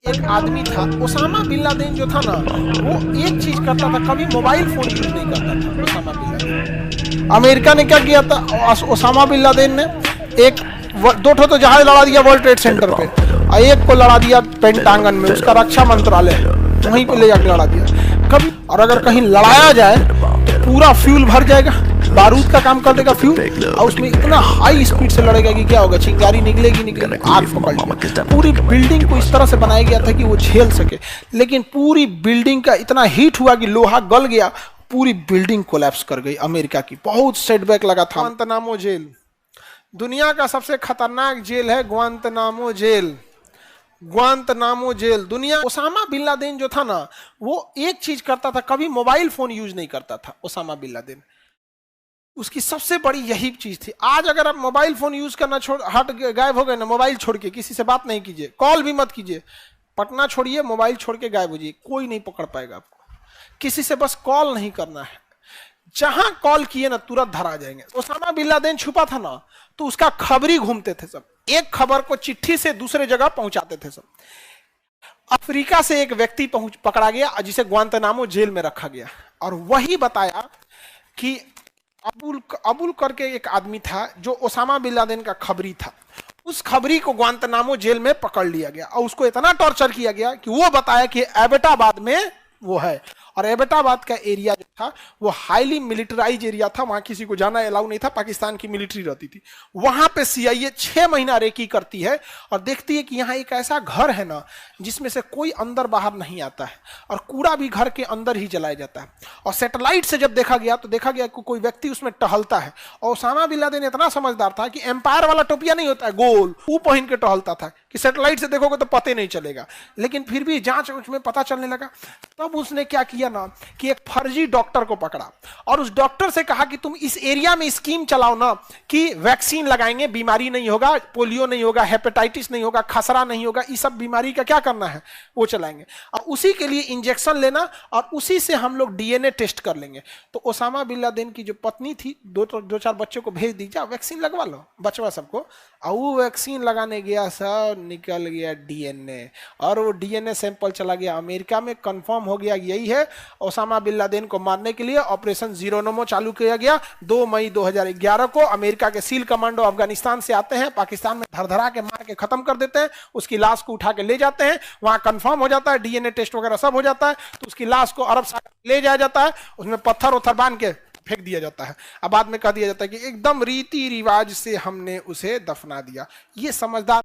एक आदमी था ओसामा बिन लादेन जो था ना, वो एक चीज करता था, कभी मोबाइल फोन यूज नहीं करता था ओसामा बिन लादेन। अमेरिका ने क्या किया था, ओसामा बिन लादेन ने एक दो ठो तो जहाज लड़ा दिया वर्ल्ड ट्रेड सेंटर पे, और एक को लड़ा दिया पेंटागन में, उसका रक्षा मंत्रालय वहीं पे ले जाकर लड़ा दिया कभी। और अगर कहीं लड़ाया जाए तो पूरा फ्यूल भर जाएगा, बारूद का काम कर देगा फ्यूल, और उसमें इतना हाई स्पीड से लड़ेगा कि क्या होगा, चिंगारी निकलेगी, आग पकड़ लेगा। पूरी बिल्डिंग को इस तरह से बनाया गया था कि वो झेल सके, लेकिन पूरी बिल्डिंग का इतना हीट हुआ कि लोहा गल गया, पूरी बिल्डिंग कोलैप्स कर गई अमेरिका की। बहुत सेटबैक लगा था। ग्वांतनामो जेल दुनिया का सबसे खतरनाक जेल है, ग्वांतनामो जेल। ग्वांतनामो जेल दुनिया। ओसामा बिन लादेन जो था ना, वो एक चीज करता था, कभी मोबाइल फोन यूज नहीं करता था ओसामा बिन लादेन। उसकी सबसे बड़ी यही चीज थी। आज अगर आप मोबाइल फोन यूज करना गायब हो गए ना, मोबाइल छोड़ के किसी से बात नहीं कीजिए, कॉल भी मत कीजिए, पटना छोड़िए, मोबाइल छोड़ के गायब हो जाइए, कोई नहीं पकड़ पाएगा आपको। किसी से बस कॉल नहीं करना है, जहां कॉल किए ना तुरंत धरा जाएंगे। ओसामा बिन लादेन छुपा था ना, तो उसका खबरी घूमते थे सब, एक खबर को चिट्ठी से दूसरे जगह पहुंचाते थे सब। अफ्रीका से एक व्यक्ति पकड़ा गया जिसे ग्वांतनामो जेल में रखा गया, और वही बताया कि अबुल करके एक आदमी था जो ओसामा बिन लादेन का खबरी था। उस खबरी को ग्वांतनामो जेल में पकड़ लिया गया और उसको इतना टॉर्चर किया गया कि वो बताया कि एबटाबाद में वो है, और एबटाबाद का एरिया जो था वो हाईली मिलिटराइज एरिया था, वहां किसी को जाना अलाउ नहीं था, पाकिस्तान की मिलिट्री रहती थी वहां पे। सीआईए 6 महीना रेकी करती है और देखती है कि यहाँ एक ऐसा घर है ना जिसमें से कोई अंदर बाहर नहीं आता है, और कूड़ा भी घर के अंदर ही जलाया जाता है। और सैटेलाइट से जब देखा गया तो देखा गया कि कोई व्यक्ति उसमें टहलता है, और ओसामा बिन लादेन इतना समझदार था कि एम्पायर वाला टोपिया नहीं होता है गोल, वो पहन के टहलता था कि सैटेलाइट से देखोगे तो पता नहीं चलेगा। लेकिन फिर भी जांच उसमें पता चलने लगा, तब उसने क्या किया ना कि एक फर्जी डॉक्टर को पकड़ा और उस डॉक्टर से कहा कि तुम इस एरिया में स्कीम चलाओ ना कि वैक्सीन लगाएंगे, बीमारी नहीं होगा, पोलियो नहीं होगा, हेपेटाइटिस नहीं होगा, खसरा नहीं होगा, इस सब बीमारी का क्या करना है वो चलाएंगे, और उसी के लिए इंजेक्शन लेना और उसी से हम लोग डीएनए टेस्ट कर लेंगे। तो ओसामा बिन लादेन की जो पत्नी थी, दो चार बच्चों को भेज दीजिए, वैक्सीन लगवा लो बचवा सबको, और वो वैक्सीन लगाने गया, सब निकल गया डीएनए, और वो डीएनए सैंपल चला गया अमेरिका में। कंफर्म हो गया यही है। ओसामा बिन लादेन को मारने के लिए ऑपरेशन जीरो नमो चालू किया गया 2 मई 2011 को। अमेरिका के सील कमांडो अफगानिस्तान से आते हैं, पाकिस्तान में धरधरा के मार के खत्म कर देते हैं, उसकी लाश को उठा के ले जाते हैं, वहां कंफर्म हो जाता है, डीएनए टेस्ट वगैरह सब हो जाता है, तो उसकी लाश को अरब सागर ले जाया जाता है, उसमें पत्थर उथर बांध के फेंक दिया जाता है। अब बाद में कह दिया जाता है कि एकदम रीति रिवाज से हमने उसे दफना दिया। ये समझदार